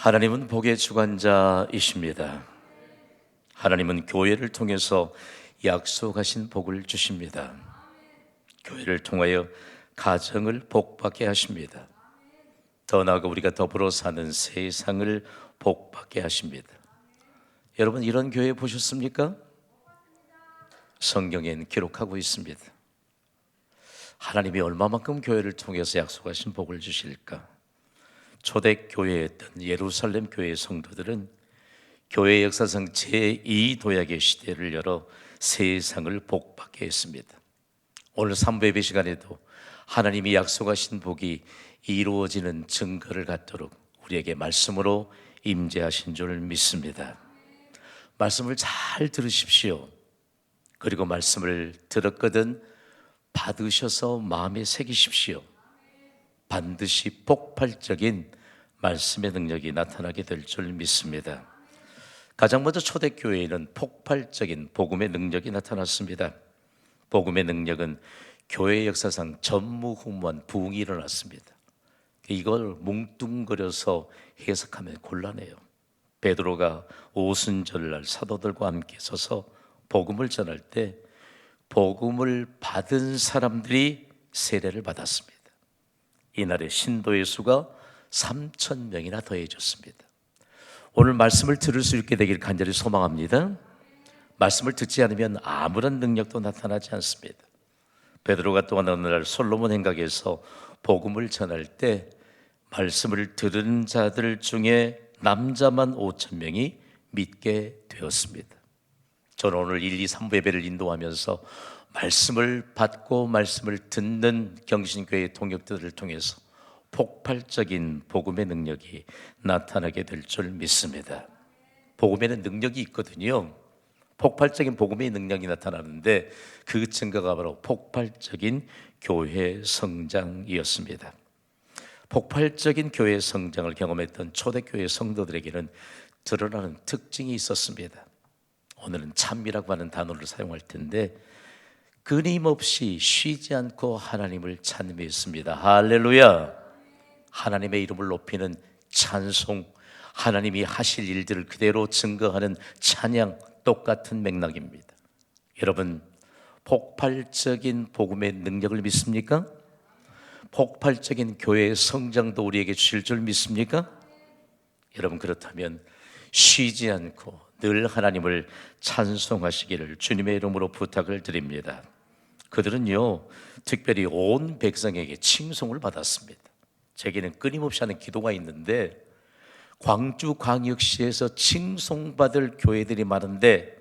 하나님은 복의 주관자이십니다. 하나님은 교회를 통해서 약속하신 복을 주십니다. 교회를 통하여 가정을 복받게 하십니다. 더 나아가 우리가 더불어 사는 세상을 복받게 하십니다. 여러분, 이런 교회 보셨습니까? 성경엔 기록하고 있습니다. 하나님이 얼마만큼 교회를 통해서 약속하신 복을 주실까? 초대교회였던 예루살렘 교회의 성도들은 교회 역사상 제2도약의 시대를 열어 세상을 복받게 했습니다. 오늘 3부 예배 시간에도 하나님이 약속하신 복이 이루어지는 증거를 갖도록 우리에게 말씀으로 임재하신 줄 믿습니다. 말씀을 잘 들으십시오. 그리고 말씀을 들었거든 받으셔서 마음에 새기십시오. 반드시 폭발적인 말씀의 능력이 나타나게 될 줄 믿습니다. 가장 먼저 초대교회에는 폭발적인 복음의 능력이 나타났습니다. 복음의 능력은 교회 역사상 전무후무한 부흥이 일어났습니다. 이걸 뭉뚱그려서 해석하면 곤란해요. 베드로가 오순절날 사도들과 함께 서서 복음을 전할 때 복음을 받은 사람들이 세례를 받았습니다. 이날에 신도의 수가 3,000명이나 더해졌습니다. 오늘 말씀을 들을 수 있게 되길 간절히 소망합니다. 말씀을 듣지 않으면 아무런 능력도 나타나지 않습니다. 베드로가 또한 어느 날 솔로몬 행각에서 복음을 전할 때 말씀을 들은 자들 중에 남자만 5,000명이 믿게 되었습니다. 저는 오늘 1, 2, 3부 예배를 인도하면서 말씀을 받고 말씀을 듣는 경신교회의 동역들을 통해서 폭발적인 복음의 능력이 나타나게 될 줄 믿습니다. 복음에는 능력이 있거든요. 폭발적인 복음의 능력이 나타나는데 그 증거가 바로 폭발적인 교회 성장이었습니다. 폭발적인 교회 성장을 경험했던 초대교회 성도들에게는 드러나는 특징이 있었습니다. 오늘은 참이라고 하는 단어를 사용할 텐데 끊임없이 쉬지 않고 하나님을 찬미했습니다. 할렐루야! 하나님의 이름을 높이는 찬송, 하나님이 하실 일들을 그대로 증거하는 찬양, 똑같은 맥락입니다. 여러분, 폭발적인 복음의 능력을 믿습니까? 폭발적인 교회의 성장도 우리에게 주실 줄 믿습니까? 여러분, 그렇다면 쉬지 않고 늘 하나님을 찬송하시기를 주님의 이름으로 부탁을 드립니다. 그들은요, 특별히 온 백성에게 칭송을 받았습니다. 제게는 끊임없이 하는 기도가 있는데 광주광역시에서 칭송받을 교회들이 많은데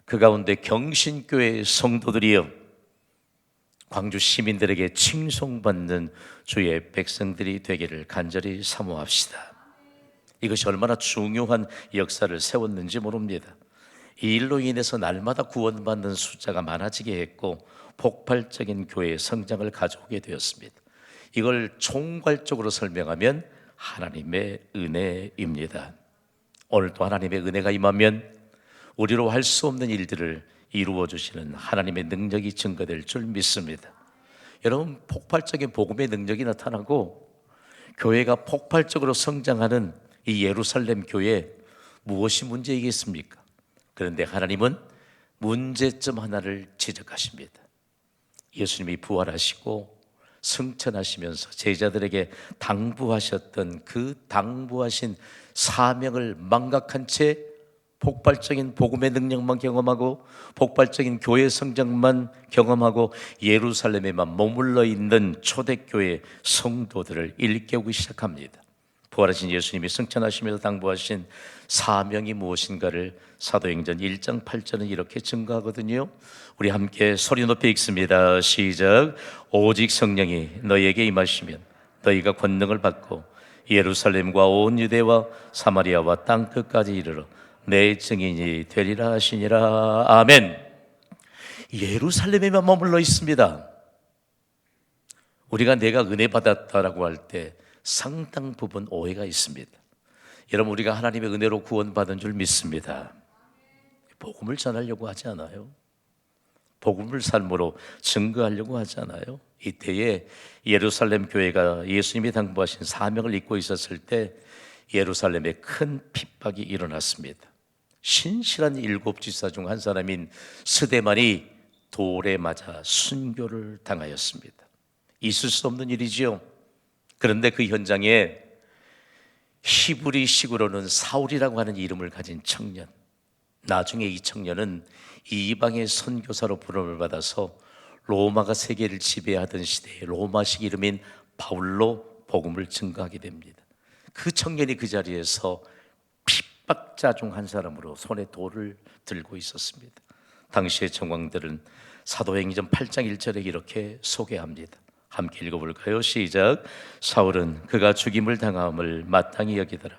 그 가운데 경신교회 성도들이요, 광주 시민들에게 칭송받는 주의 백성들이 되기를 간절히 사모합시다. 이것이 얼마나 중요한 역사를 세웠는지 모릅니다. 이 일로 인해서 날마다 구원받는 숫자가 많아지게 했고 폭발적인 교회의 성장을 가져오게 되었습니다. 이걸 총괄적으로 설명하면 하나님의 은혜입니다. 오늘도 하나님의 은혜가 임하면 우리로 할 수 없는 일들을 이루어 주시는 하나님의 능력이 증거될 줄 믿습니다. 여러분, 폭발적인 복음의 능력이 나타나고 교회가 폭발적으로 성장하는 이 예루살렘 교회, 무엇이 문제이겠습니까? 그런데 하나님은 문제점 하나를 지적하십니다. 예수님이 부활하시고 승천하시면서 제자들에게 당부하셨던 그 당부하신 사명을 망각한 채 폭발적인 복음의 능력만 경험하고 폭발적인 교회 성장만 경험하고 예루살렘에만 머물러 있는 초대교회 성도들을 일깨우기 시작합니다. 부활하신 예수님이 승천하시면서 당부하신 사명이 무엇인가를 사도행전 1장 8절은 이렇게 증거하거든요. 우리 함께 소리 높이 읽습니다. 시작. 오직 성령이 너희에게 임하시면 너희가 권능을 받고 예루살렘과 온 유대와 사마리아와 땅끝까지 이르러 내 증인이 되리라 하시니라. 아멘. 예루살렘에만 머물러 있습니다. 우리가 내가 은혜 받았다라고 할 때 상당 부분 오해가 있습니다. 여러분, 우리가 하나님의 은혜로 구원받은 줄 믿습니다. 복음을 전하려고 하지 않아요. 복음을 삶으로 증거하려고 하지 않아요. 이때에 예루살렘 교회가 예수님이 당부하신 사명을 잊고 있었을 때 예루살렘에 큰 핍박이 일어났습니다. 신실한 7지사 중 한 사람인 스데반이 돌에 맞아 순교를 당하였습니다. 있을 수 없는 일이지요. 그런데 그 현장에 히브리식으로는 사울이라고 하는 이름을 가진 청년, 나중에 이 청년은 이방의 선교사로 부름을 받아서 로마가 세계를 지배하던 시대에 로마식 이름인 바울로 복음을 증거하게 됩니다. 그 청년이 그 자리에서 핍박자 중 한 사람으로 손에 돌을 들고 있었습니다. 당시의 정황들은 사도행전 8장 1절에 이렇게 소개합니다. 함께 읽어볼까요? 시작. 사울은 그가 죽임을 당함을 마땅히 여기더라.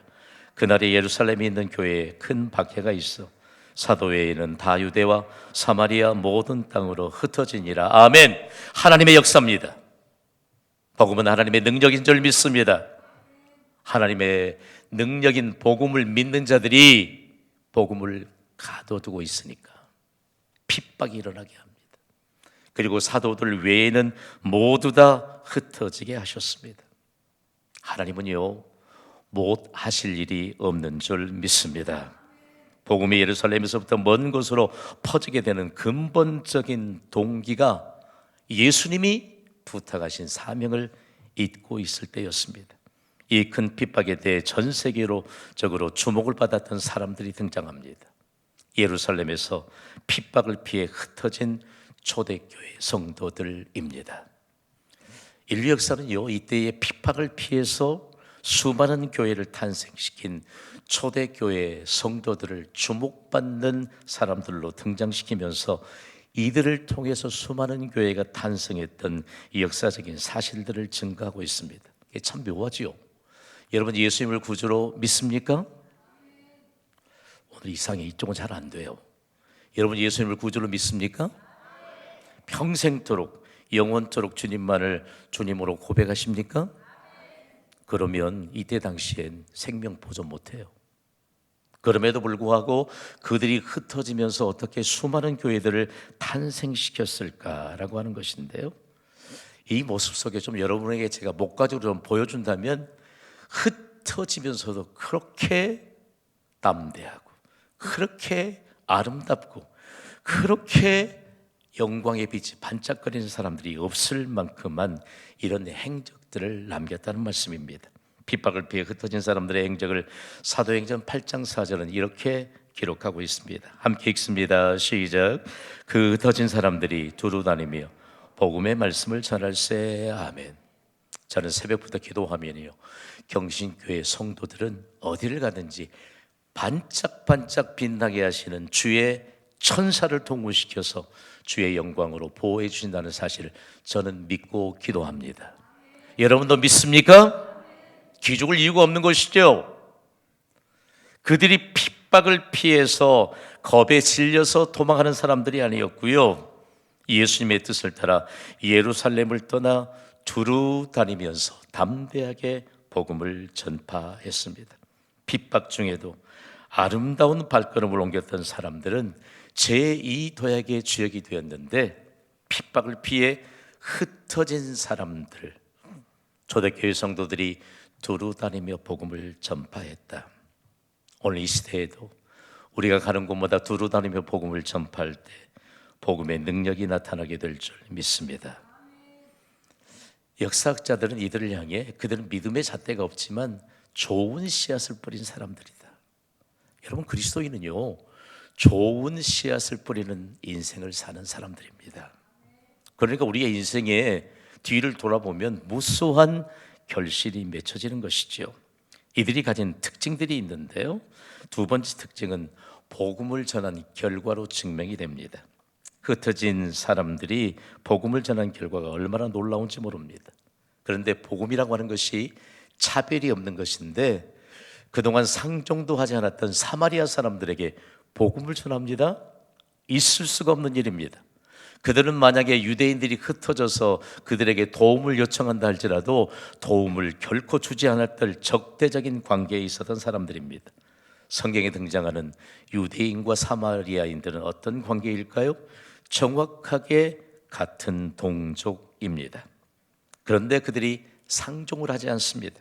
그날에 예루살렘에 있는 교회에 큰 박해가 있어 사도 외에는 다 유대와 사마리아 모든 땅으로 흩어지니라. 아멘. 하나님의 역사입니다. 복음은 하나님의 능력인 줄 믿습니다. 하나님의 능력인 복음을 믿는 자들이 복음을 가둬두고 있으니까 핍박이 일어나게 합니다. 그리고 사도들 외에는 모두 다 흩어지게 하셨습니다. 하나님은요, 못 하실 일이 없는 줄 믿습니다. 복음이 예루살렘에서부터 먼 곳으로 퍼지게 되는 근본적인 동기가 예수님이 부탁하신 사명을 잊고 있을 때였습니다. 이 큰 핍박에 대해 전 세계적으로 주목을 받았던 사람들이 등장합니다. 예루살렘에서 핍박을 피해 흩어진 초대교회 성도들입니다. 인류 역사는요, 이때의 핍박을 피해서 수많은 교회를 탄생시킨 초대교회 성도들을 주목받는 사람들로 등장시키면서 이들을 통해서 수많은 교회가 탄생했던 이 역사적인 사실들을 증거하고 있습니다. 이게 참 묘하지요. 여러분, 예수님을 구주로 믿습니까? 오늘 이상해, 이쪽은 잘 안 돼요. 여러분, 예수님을 구주로 믿습니까? 평생토록 영원토록 주님만을 주님으로 고백하십니까? 그러면 이때 당시엔 생명 보존 못해요. 그럼에도 불구하고 그들이 흩어지면서 어떻게 수많은 교회들을 탄생시켰을까라고 하는 것인데요, 이 모습 속에 좀 여러분에게 제가 목가적으로 좀 보여준다면, 흩어지면서도 그렇게 담대하고 그렇게 아름답고 그렇게 영광의 빛이 반짝거리는 사람들이 없을 만큼만 이런 행적들을 남겼다는 말씀입니다. 핍박을 피해 흩어진 사람들의 행적을 사도행전 8장 4절은 이렇게 기록하고 있습니다. 함께 읽습니다. 시작. 그 흩어진 사람들이 두루 다니며 복음의 말씀을 전할세. 아멘. 저는 새벽부터 기도하면요, 경신교회 성도들은 어디를 가든지 반짝반짝 빛나게 하시는 주의 천사를 동원시켜서 주의 영광으로 보호해 주신다는 사실을 저는 믿고 기도합니다. 여러분도 믿습니까? 기죽을 이유가 없는 것이죠. 그들이 핍박을 피해서 겁에 질려서 도망하는 사람들이 아니었고요, 예수님의 뜻을 따라 예루살렘을 떠나 두루 다니면서 담대하게 복음을 전파했습니다. 핍박 중에도 아름다운 발걸음을 옮겼던 사람들은 제2 도약의 주역이 되었는데, 핍박을 피해 흩어진 사람들, 초대교회 성도들이 두루 다니며 복음을 전파했다. 오늘 이 시대에도 우리가 가는 곳마다 두루 다니며 복음을 전파할 때 복음의 능력이 나타나게 될 줄 믿습니다. 역사학자들은 이들을 향해 그들은 믿음의 잣대가 없지만 좋은 씨앗을 뿌린 사람들이다. 여러분, 그리스도인은요, 좋은 씨앗을 뿌리는 인생을 사는 사람들입니다. 그러니까 우리의 인생에 뒤를 돌아보면 무수한 결실이 맺혀지는 것이죠. 이들이 가진 특징들이 있는데요, 두 번째 특징은 복음을 전한 결과로 증명이 됩니다. 흩어진 사람들이 복음을 전한 결과가 얼마나 놀라운지 모릅니다. 그런데 복음이라고 하는 것이 차별이 없는 것인데, 그동안 상종도 하지 않았던 사마리아 사람들에게 복음을 전합니다. 있을 수가 없는 일입니다. 그들은 만약에 유대인들이 흩어져서 그들에게 도움을 요청한다 할지라도 도움을 결코 주지 않았던 적대적인 관계에 있었던 사람들입니다. 성경에 등장하는 유대인과 사마리아인들은 어떤 관계일까요? 정확하게 같은 동족입니다. 그런데 그들이 상종을 하지 않습니다.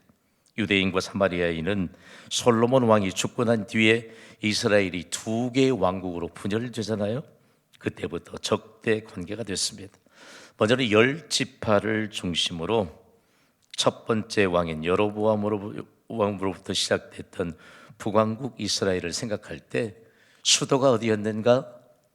유대인과 사마리아인은 솔로몬 왕이 죽고 난 뒤에 이스라엘이 두 개의 왕국으로 분열되잖아요. 그때부터 적대 관계가 됐습니다. 먼저는 열 지파를 중심으로 첫 번째 왕인 여로보암으로부터 시작됐던 북왕국 이스라엘을 생각할 때 수도가 어디였는가?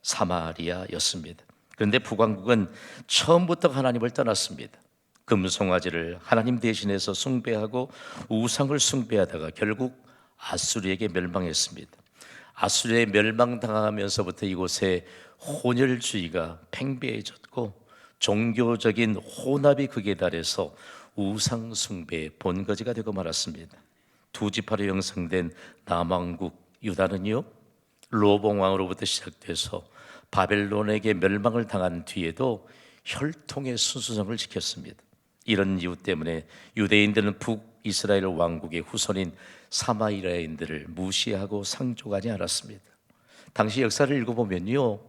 사마리아였습니다. 그런데 북왕국은 처음부터 하나님을 떠났습니다. 금송아지를 하나님 대신해서 숭배하고 우상을 숭배하다가 결국 아수르에게 멸망했습니다. 아수르에 멸망당하면서부터 이곳에 혼혈주의가 팽배해졌고 종교적인 혼합이 극에 달해서 우상 숭배의 본거지가 되고 말았습니다. 두 지파로 형성된 남왕국 유다는요, 로봉 왕으로부터 시작돼서 바벨론에게 멸망을 당한 뒤에도 혈통의 순수성을 지켰습니다. 이런 이유 때문에 유대인들은 북이스라엘 왕국의 후손인 사마리아인들을 무시하고 상종하지 않았습니다. 당시 역사를 읽어보면요,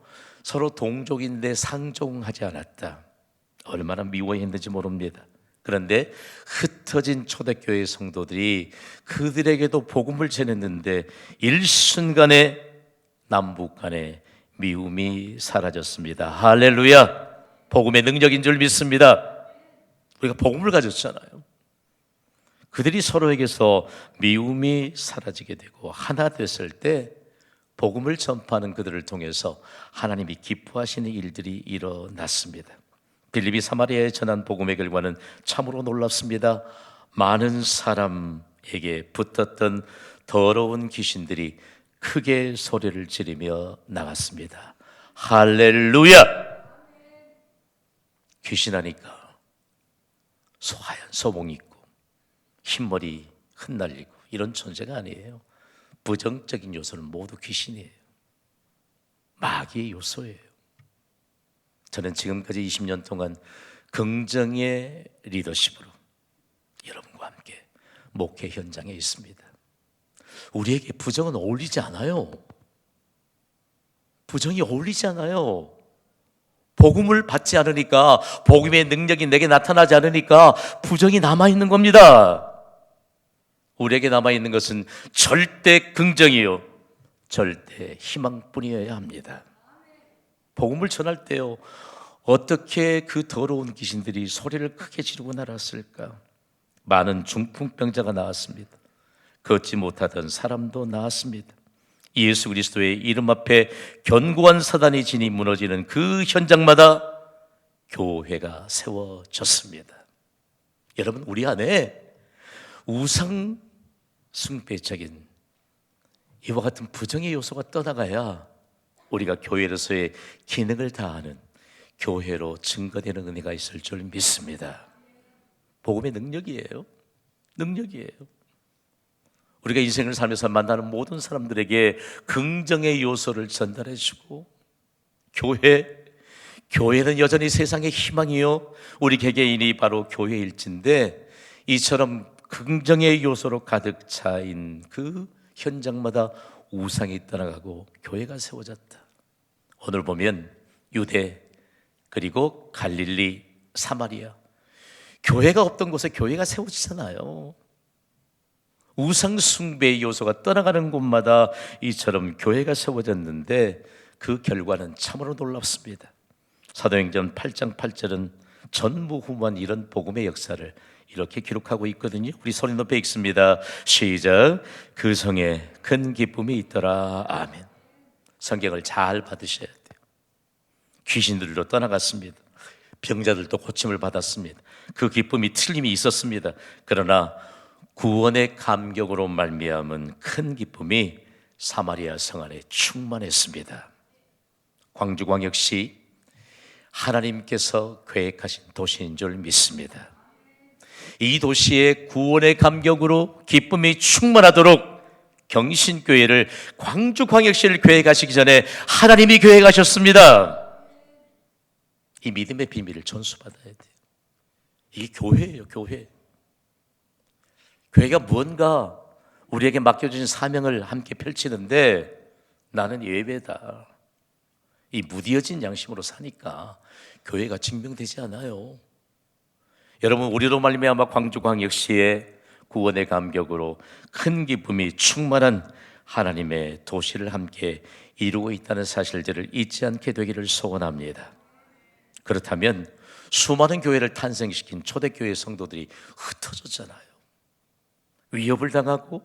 서로 동족인데 상종하지 않았다. 얼마나 미워했는지 모릅니다. 그런데 흩어진 초대교회 성도들이 그들에게도 복음을 전했는데 일순간에 남북 간의 미움이 사라졌습니다. 할렐루야! 복음의 능력인 줄 믿습니다. 우리가 복음을 가졌잖아요. 그들이 서로에게서 미움이 사라지게 되고 하나 됐을 때 복음을 전파하는 그들을 통해서 하나님이 기뻐하시는 일들이 일어났습니다. 빌립이 사마리아에 전한 복음의 결과는 참으로 놀랍습니다. 많은 사람에게 붙었던 더러운 귀신들이 크게 소리를 지르며 나갔습니다. 할렐루야! 귀신하니까 하얀 소봉 입고 흰머리 흩날리고 이런 존재가 아니에요. 부정적인 요소는 모두 귀신이에요. 마귀의 요소예요. 저는 지금까지 20년 동안 긍정의 리더십으로 여러분과 함께 목회 현장에 있습니다. 우리에게 부정은 어울리지 않아요. 부정이 어울리지 않아요. 복음을 받지 않으니까, 복음의 능력이 내게 나타나지 않으니까 부정이 남아있는 겁니다. 우리에게 남아있는 것은 절대 긍정이요, 절대 희망뿐이어야 합니다. 복음을 전할 때요, 어떻게 그 더러운 귀신들이 소리를 크게 지르고 날았을까? 많은 중풍병자가 나왔습니다. 걷지 못하던 사람도 나왔습니다. 예수 그리스도의 이름 앞에 견고한 사단의 진이 무너지는 그 현장마다 교회가 세워졌습니다. 여러분, 우리 안에 우상 숭배적인 이와 같은 부정의 요소가 떠나가야 우리가 교회로서의 기능을 다하는 교회로 증거되는 은혜가 있을 줄 믿습니다. 복음의 능력이에요. 능력이에요. 우리가 인생을 살면서 만나는 모든 사람들에게 긍정의 요소를 전달해 주고, 교회는 여전히 세상의 희망이요, 우리 개개인이 바로 교회일진데, 이처럼 긍정의 요소로 가득 차인 그 현장마다 우상이 떠나가고 교회가 세워졌다. 오늘 보면 유대, 그리고 갈릴리, 사마리아, 교회가 없던 곳에 교회가 세워지잖아요. 우상 숭배의 요소가 떠나가는 곳마다 이처럼 교회가 세워졌는데 그 결과는 참으로 놀랍습니다. 사도행전 8장 8절은 전무후무한 이런 복음의 역사를 이렇게 기록하고 있거든요. 우리 소리 높여 읽습니다. 시작. 그 성에 큰 기쁨이 있더라. 아멘. 성경을 잘 받으셔야 돼요. 귀신들도 떠나갔습니다. 병자들도 고침을 받았습니다. 그 기쁨이 틀림이 있었습니다. 그러나 구원의 감격으로 말미암은 큰 기쁨이 사마리아 성 안에 충만했습니다. 광주광역시 하나님께서 계획하신 도시인 줄 믿습니다. 이 도시의 구원의 감격으로 기쁨이 충만하도록 경신교회를, 광주광역시를 계획하시기 전에 하나님이 계획하셨습니다. 이 믿음의 비밀을 전수받아야 돼요. 이게 교회예요, 교회. 교회가 무언가 우리에게 맡겨주신 사명을 함께 펼치는데 나는 예배다, 이 무뎌진 양심으로 사니까 교회가 증명되지 않아요. 여러분, 우리로 말미암아 광주광역시에 구원의 감격으로 큰 기쁨이 충만한 하나님의 도시를 함께 이루고 있다는 사실들을 잊지 않게 되기를 소원합니다. 그렇다면 수많은 교회를 탄생시킨 초대교회 성도들이 흩어졌잖아요. 위협을 당하고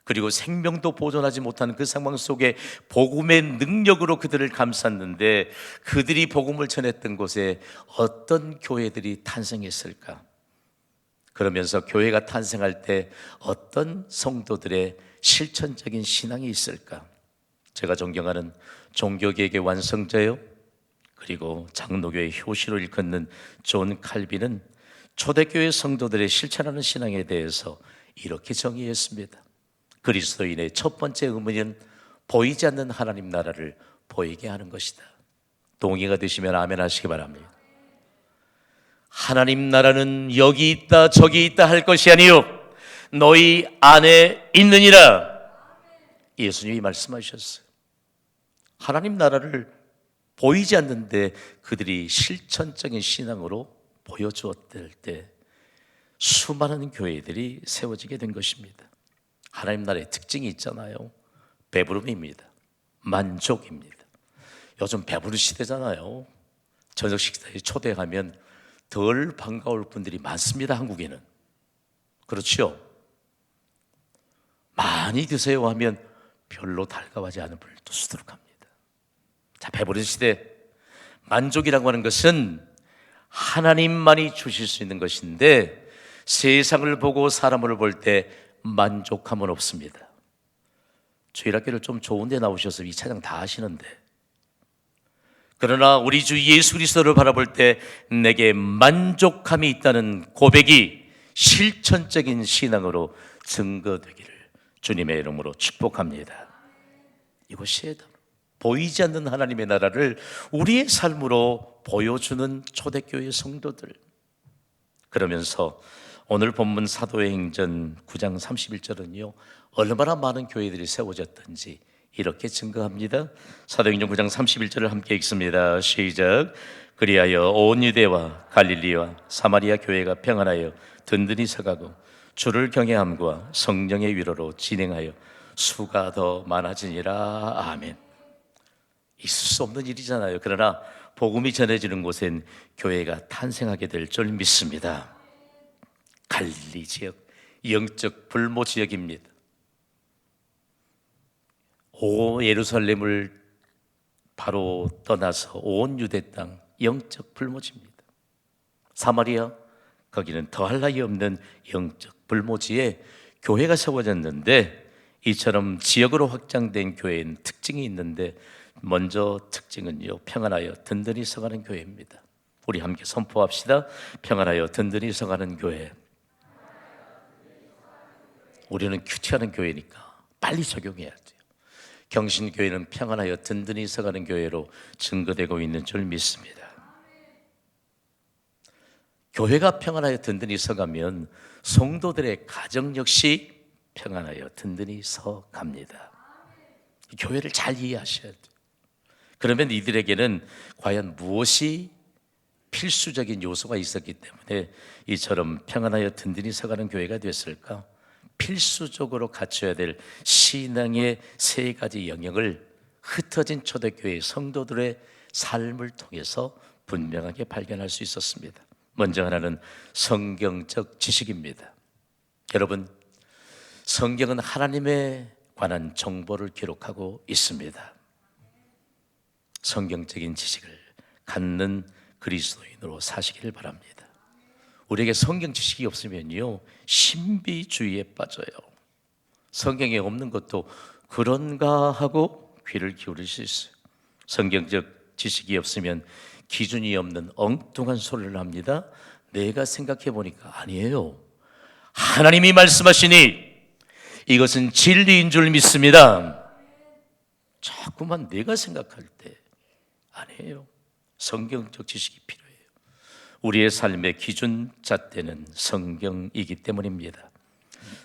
그리고 생명도 보존하지 못하는 그 상황 속에 복음의 능력으로 그들을 감쌌는데, 그들이 복음을 전했던 곳에 어떤 교회들이 탄생했을까? 그러면서 교회가 탄생할 때 어떤 성도들의 실천적인 신앙이 있을까? 제가 존경하는 종교개혁의 완성자요, 그리고 장로교의 효시로 일컫는 존 칼빈은 초대교회 성도들의 실천하는 신앙에 대해서 이렇게 정의했습니다. 그리스도인의 첫 번째 의무는 보이지 않는 하나님 나라를 보이게 하는 것이다. 동의가 되시면 아멘 하시기 바랍니다. 하나님 나라는 여기 있다 저기 있다 할 것이 아니요 너희 안에 있느니라. 예수님이 말씀하셨어요. 하나님 나라를 보이지 않는데 그들이 실천적인 신앙으로 보여주었을 때 수많은 교회들이 세워지게 된 것입니다. 하나님 나라의 특징이 있잖아요. 배부름입니다. 만족입니다. 요즘 배부른 시대잖아요. 저녁 식사에 초대하면 덜 반가울 분들이 많습니다. 한국에는. 그렇죠? 많이 드세요 하면 별로 달가워하지 않은 분들도 수두룩합니다. 자, 배부른 시대, 만족이라고 하는 것은 하나님만이 주실 수 있는 것인데, 세상을 보고 사람을 볼 때 만족함은 없습니다. 주일학교를 좀 좋은 데 나오셔서 이 찬양 다 하시는데, 그러나 우리 주 예수 그리스도를 바라볼 때 내게 만족함이 있다는 고백이 실천적인 신앙으로 증거되기를 주님의 이름으로 축복합니다. 이것이 보이지 않는 하나님의 나라를 우리의 삶으로 보여주는 초대교회 성도들. 그러면서 오늘 본문 사도의 행전 9장 31절은요 얼마나 많은 교회들이 세워졌던지 이렇게 증거합니다. 사도행전 9장 31절을 함께 읽습니다. 시작. 그리하여 온 유대와 갈릴리와 사마리아 교회가 평안하여 든든히 서가고 주를 경외함과 성령의 위로로 진행하여 수가 더 많아지니라. 아멘. 있을 수 없는 일이잖아요. 그러나 복음이 전해지는 곳엔 교회가 탄생하게 될 줄 믿습니다. 갈릴리 지역, 영적 불모 지역입니다. 오 예루살렘을 바로 떠나서 온 유대 땅 영적 불모지입니다. 사마리아, 거기는 더할 나위 없는 영적 불모지에 교회가 세워졌는데, 이처럼 지역으로 확장된 교회엔 특징이 있는데, 먼저 특징은요 평안하여 든든히 서가는 교회입니다. 우리 함께 선포합시다. 평안하여 든든히 서가는 교회. 우리는 큐티하는 교회니까 빨리 적용해야 돼요. 경신교회는 평안하여 든든히 서가는 교회로 증거되고 있는 줄 믿습니다. 교회가 평안하여 든든히 서가면 성도들의 가정 역시 평안하여 든든히 서갑니다. 교회를 잘 이해하셔야 돼요. 그러면 이들에게는 과연 무엇이 필수적인 요소가 있었기 때문에 이처럼 평안하여 든든히 서가는 교회가 됐을까? 필수적으로 갖춰야 될 신앙의 세 가지 영역을 흩어진 초대교회 성도들의 삶을 통해서 분명하게 발견할 수 있었습니다. 먼저 하나는 성경적 지식입니다. 여러분, 성경은 하나님에 관한 정보를 기록하고 있습니다. 성경적인 지식을 갖는 그리스도인으로 사시기를 바랍니다. 우리에게 성경 지식이 없으면요 신비주의에 빠져요. 성경에 없는 것도 그런가 하고 귀를 기울일 수 있어요. 성경적 지식이 없으면 기준이 없는 엉뚱한 소리를 합니다. 내가 생각해 보니까 아니에요, 하나님이 말씀하시니 이것은 진리인 줄 믿습니다. 자꾸만 내가 생각할 때 아니에요. 성경적 지식이 필요해요. 우리의 삶의 기준 잣대는 성경이기 때문입니다.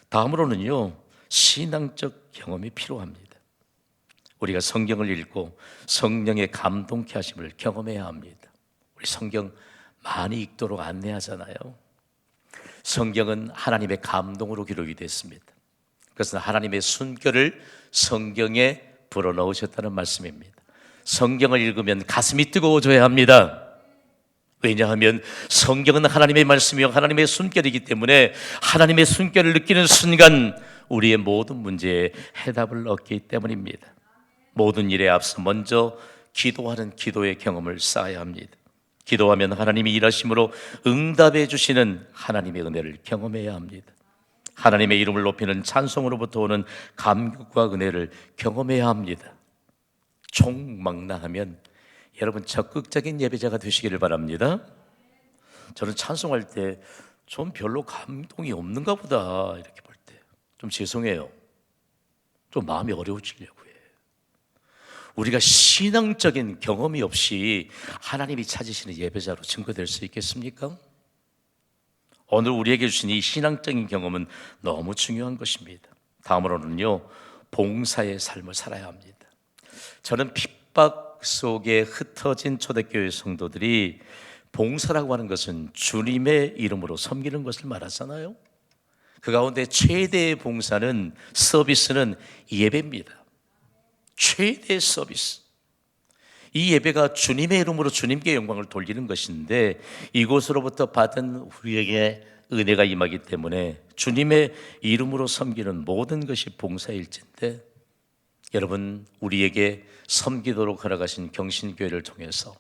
다음으로는요 신앙적 경험이 필요합니다. 우리가 성경을 읽고 성령의 감동케 하심을 경험해야 합니다. 우리 성경 많이 읽도록 안내하잖아요. 성경은 하나님의 감동으로 기록이 됐습니다. 그것은 하나님의 숨결을 성경에 불어넣으셨다는 말씀입니다. 성경을 읽으면 가슴이 뜨거워져야 합니다. 왜냐하면 성경은 하나님의 말씀이요 하나님의 숨결이기 때문에 하나님의 숨결을 느끼는 순간 우리의 모든 문제에 해답을 얻기 때문입니다. 모든 일에 앞서 먼저 기도하는 기도의 경험을 쌓아야 합니다. 기도하면 하나님이 일하심으로 응답해 주시는 하나님의 은혜를 경험해야 합니다. 하나님의 이름을 높이는 찬송으로부터 오는 감격과 은혜를 경험해야 합니다. 총망라하면 여러분 적극적인 예배자가 되시기를 바랍니다. 저는 찬송할 때 좀 별로 감동이 없는가 보다 이렇게 볼 때 좀 죄송해요. 좀 마음이 어려워지려고 해요. 우리가 신앙적인 경험이 없이 하나님이 찾으시는 예배자로 증거될 수 있겠습니까? 오늘 우리에게 주신 이 신앙적인 경험은 너무 중요한 것입니다. 다음으로는요, 봉사의 삶을 살아야 합니다. 저는 핍박 속에 흩어진 초대교회 성도들이 봉사라고 하는 것은 주님의 이름으로 섬기는 것을 말하잖아요. 그 가운데 최대의 봉사는 서비스는 예배입니다. 최대의 서비스. 이 예배가 주님의 이름으로 주님께 영광을 돌리는 것인데 이곳으로부터 받은 우리에게 은혜가 임하기 때문에 주님의 이름으로 섬기는 모든 것이 봉사일진데 여러분 우리에게 섬기도록 허락하신 경신교회를 통해서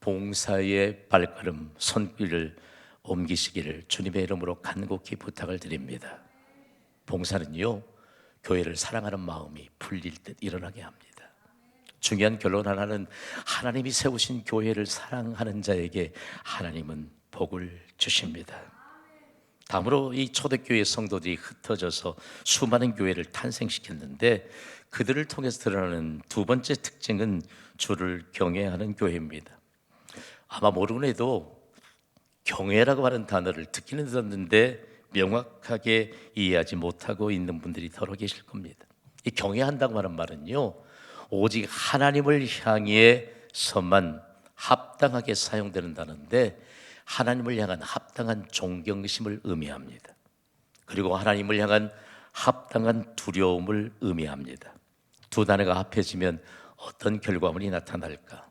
봉사의 발걸음, 손길을 옮기시기를 주님의 이름으로 간곡히 부탁을 드립니다. 봉사는요, 교회를 사랑하는 마음이 풀릴 듯 일어나게 합니다. 중요한 결론 하나는 하나님이 세우신 교회를 사랑하는 자에게 하나님은 복을 주십니다. 다음으로 이 초대교회 성도들이 흩어져서 수많은 교회를 탄생시켰는데 그들을 통해서 드러나는 두 번째 특징은 주를 경외하는 교회입니다. 아마 모르는 해도 경외라고 하는 단어를 듣기는 들었는데 명확하게 이해하지 못하고 있는 분들이 더러 계실 겁니다. 이 경외한다고 하는 말은요, 오직 하나님을 향해서만 합당하게 사용되는 단어인데 하나님을 향한 합당한 존경심을 의미합니다. 그리고 하나님을 향한 합당한 두려움을 의미합니다. 두 단어가 합해지면 어떤 결과물이 나타날까?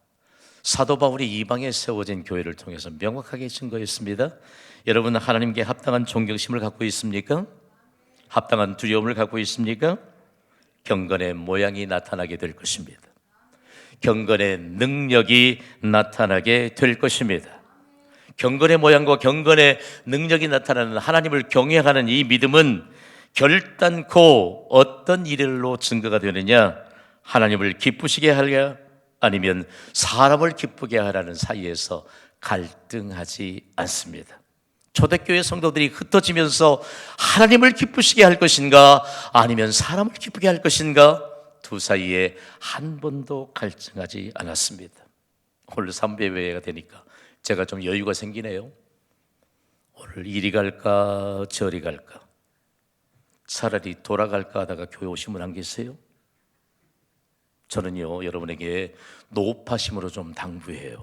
사도 바울이 이방에 세워진 교회를 통해서 명확하게 증거했습니다. 여러분 하나님께 합당한 존경심을 갖고 있습니까? 합당한 두려움을 갖고 있습니까? 경건의 모양이 나타나게 될 것입니다. 경건의 능력이 나타나게 될 것입니다. 경건의 모양과 경건의 능력이 나타나는 하나님을 경외하는 이 믿음은 결단코 어떤 일로 증거가 되느냐? 하나님을 기쁘시게 하랴 아니면 사람을 기쁘게 하라는 사이에서 갈등하지 않습니다. 초대교회 성도들이 흩어지면서 하나님을 기쁘시게 할 것인가 아니면 사람을 기쁘게 할 것인가 두 사이에 한 번도 갈등하지 않았습니다. 오늘 삼배회가 되니까 제가 좀 여유가 생기네요. 오늘 이리 갈까 저리 갈까 차라리 돌아갈까 하다가 교회 오신 분 안 계세요? 저는요 여러분에게 노파심으로 좀 당부해요.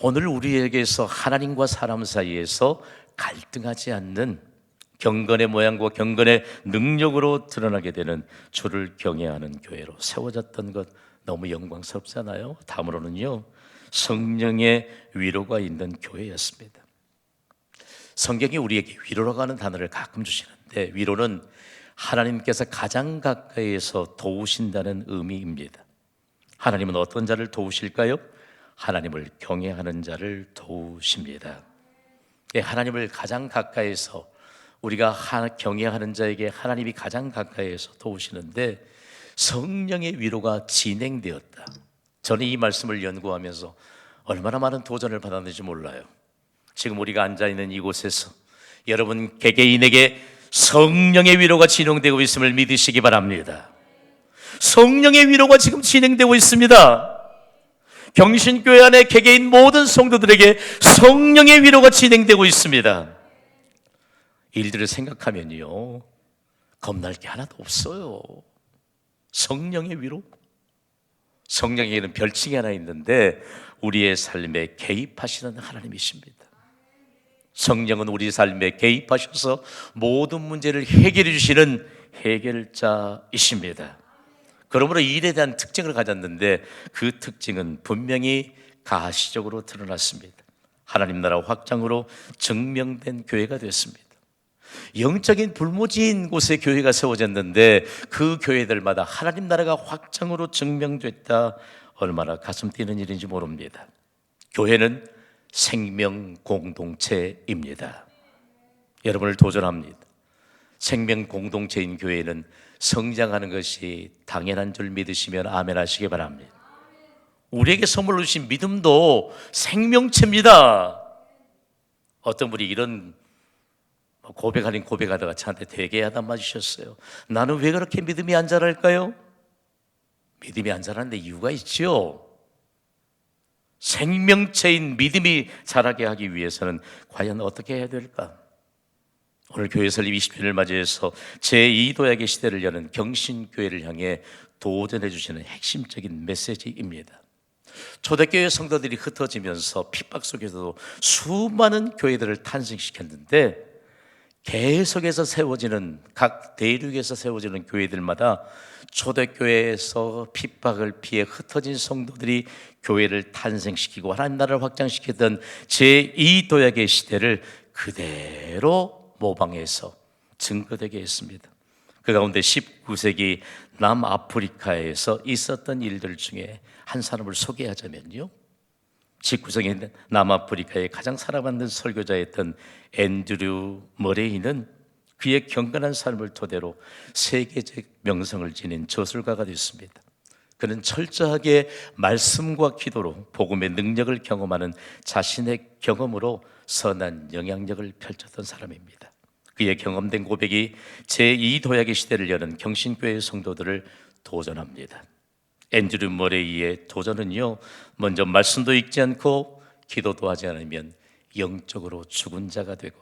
오늘 우리에게서 하나님과 사람 사이에서 갈등하지 않는 경건의 모양과 경건의 능력으로 드러나게 되는 주를 경외하는 교회로 세워졌던 것 너무 영광스럽잖아요. 다음으로는요 성령의 위로가 있는 교회였습니다. 성경이 우리에게 위로라고 하는 단어를 가끔 주시는데 위로는 하나님께서 가장 가까이에서 도우신다는 의미입니다. 하나님은 어떤 자를 도우실까요? 하나님을 경외하는 자를 도우십니다. 하나님을 가장 가까이에서 우리가 경외하는 자에게 하나님이 가장 가까이에서 도우시는데 성령의 위로가 진행되었다. 저는 이 말씀을 연구하면서 얼마나 많은 도전을 받았는지 몰라요. 지금 우리가 앉아있는 이곳에서 여러분 개개인에게 성령의 위로가 진행되고 있음을 믿으시기 바랍니다. 성령의 위로가 지금 진행되고 있습니다. 경신교회 안에 개개인 모든 성도들에게 성령의 위로가 진행되고 있습니다. 일들을 생각하면요 겁날 게 하나도 없어요. 성령의 위로? 성령에게는 별칭이 하나 있는데 우리의 삶에 개입하시는 하나님이십니다. 성령은 우리 삶에 개입하셔서 모든 문제를 해결해 주시는 해결자이십니다. 그러므로 이 일에 대한 특징을 가졌는데 그 특징은 분명히 가시적으로 드러났습니다. 하나님 나라 확장으로 증명된 교회가 됐습니다. 영적인 불모지인 곳에 교회가 세워졌는데 그 교회들마다 하나님 나라가 확장으로 증명됐다. 얼마나 가슴 뛰는 일인지 모릅니다. 교회는 생명 공동체입니다. 여러분을 도전합니다. 생명 공동체인 교회는 성장하는 것이 당연한 줄 믿으시면 아멘 하시기 바랍니다. 우리에게 선물로 주신 믿음도 생명체입니다. 어떤 분이 이런 고백 아닌 고백하다가 저한테 되게 야단 맞으셨어요. 나는 왜 그렇게 믿음이 안 자랄까요? 믿음이 안 자라는데 이유가 있죠. 생명체인 믿음이 자라게 하기 위해서는 과연 어떻게 해야 될까? 오늘 교회 설립 20주년을 맞이해서 제2도약의 시대를 여는 경신교회를 향해 도전해 주시는 핵심적인 메시지입니다. 초대교회 성도들이 흩어지면서 핍박 속에서도 수많은 교회들을 탄생시켰는데 계속해서 세워지는 각 대륙에서 세워지는 교회들마다 초대교회에서 핍박을 피해 흩어진 성도들이 교회를 탄생시키고 하나님 나라를 확장시키던 제2도약의 시대를 그대로 모방해서 증거되게 했습니다. 그 가운데 19세기 남아프리카에서 있었던 일들 중에 한 사람을 소개하자면요, 19세기 남아프리카의 가장 사랑받는 설교자였던 앤드류 머레이는 그의 경건한 삶을 토대로 세계적 명성을 지닌 저술가가 됐습니다. 그는 철저하게 말씀과 기도로 복음의 능력을 경험하는 자신의 경험으로 선한 영향력을 펼쳤던 사람입니다. 그의 경험된 고백이 제2도약의 시대를 여는 경신교회 성도들을 도전합니다. 앤드류 머레이의 도전은요, 먼저 말씀도 읽지 않고 기도도 하지 않으면 영적으로 죽은 자가 되고,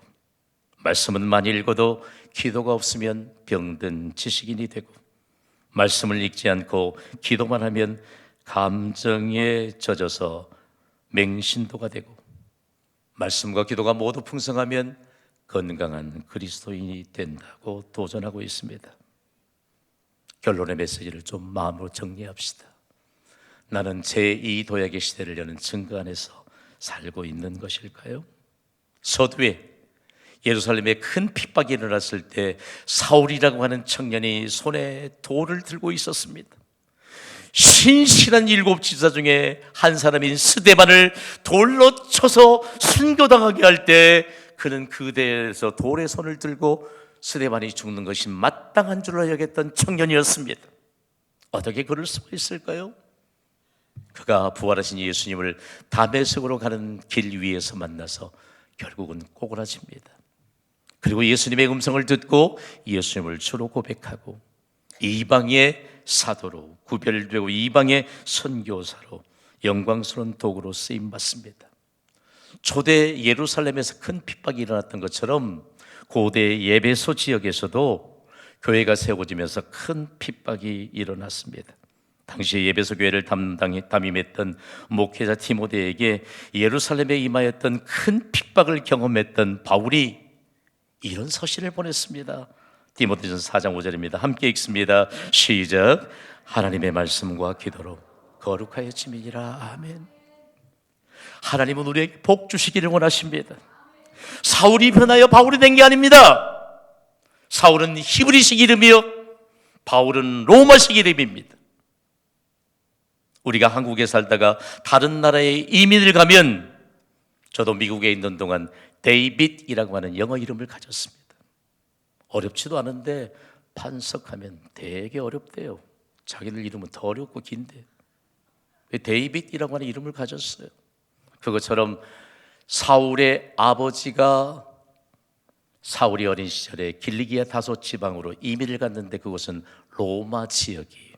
말씀은 많이 읽어도 기도가 없으면 병든 지식인이 되고, 말씀을 읽지 않고 기도만 하면 감정에 젖어서 맹신도가 되고, 말씀과 기도가 모두 풍성하면 건강한 그리스도인이 된다고 도전하고 있습니다. 결론의 메시지를 좀 마음으로 정리합시다. 나는 제2도약의 시대를 여는 증거 안에서 살고 있는 것일까요? 서두에 예루살렘에 큰 핍박이 일어났을 때 사울이라고 하는 청년이 손에 돌을 들고 있었습니다. 신실한 7 지도자 중에 한 사람인 스데반을 돌로 쳐서 순교당하게 할 때 그는 그 대에서 돌의 손을 들고 스데반이 죽는 것이 마땅한 줄로 여겼던 청년이었습니다. 어떻게 그럴 수가 있을까요? 그가 부활하신 예수님을 다메섹으로 가는 길 위에서 만나서 결국은 꼬그라집니다. 그리고 예수님의 음성을 듣고 예수님을 주로 고백하고 이방의 사도로 구별되고 이방의 선교사로 영광스러운 도구로 쓰임받습니다. 초대 예루살렘에서 큰 핍박이 일어났던 것처럼 고대 예배소 지역에서도 교회가 세워지면서 큰 핍박이 일어났습니다. 당시 예배소 교회를 담임했던 목회자 디모데에게 예루살렘에 임하였던 큰 핍박을 경험했던 바울이 이런 서신을 보냈습니다. 디모데전서 4장 5절입니다. 함께 읽습니다. 시작. 하나님의 말씀과 기도로 거룩하여짐이니라. 아멘. 하나님은 우리에게 복 주시기를 원하십니다. 사울이 변하여 바울이 된 게 아닙니다. 사울은 히브리식 이름이요, 바울은 로마식 이름입니다. 우리가 한국에 살다가 다른 나라에 이민을 가면, 저도 미국에 있는 동안 데이빗이라고 하는 영어 이름을 가졌습니다. 어렵지도 않은데 판석하면 되게 어렵대요. 자기들 이름은 더 어렵고 긴데 데이빗이라고 하는 이름을 가졌어요. 그것처럼 사울의 아버지가 사울이 어린 시절에 길리기아 다소 지방으로 이민을 갔는데 그곳은 로마 지역이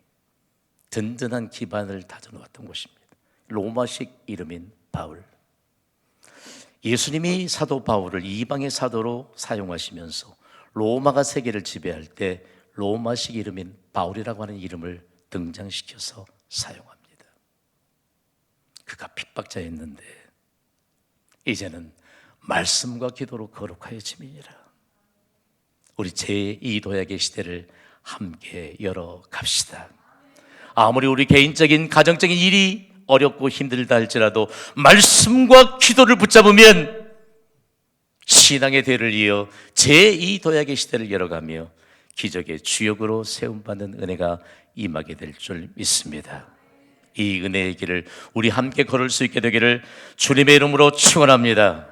든든한 기반을 다져놓았던 곳입니다. 로마식 이름인 바울. 예수님이 사도 바울을 이방의 사도로 사용하시면서 로마가 세계를 지배할 때 로마식 이름인 바울이라고 하는 이름을 등장시켜서 사용합니다. 그가 핍박자였는데 이제는 말씀과 기도로 거룩하여짐이니라. 우리 제2도약의 시대를 함께 열어갑시다. 아무리 우리 개인적인 가정적인 일이 어렵고 힘들다 할지라도 말씀과 기도를 붙잡으면 신앙의 대를 이어 제2도약의 시대를 열어가며 기적의 주역으로 세움받는 은혜가 임하게 될 줄 믿습니다. 이 은혜의 길을 우리 함께 걸을 수 있게 되기를 주님의 이름으로 축원합니다.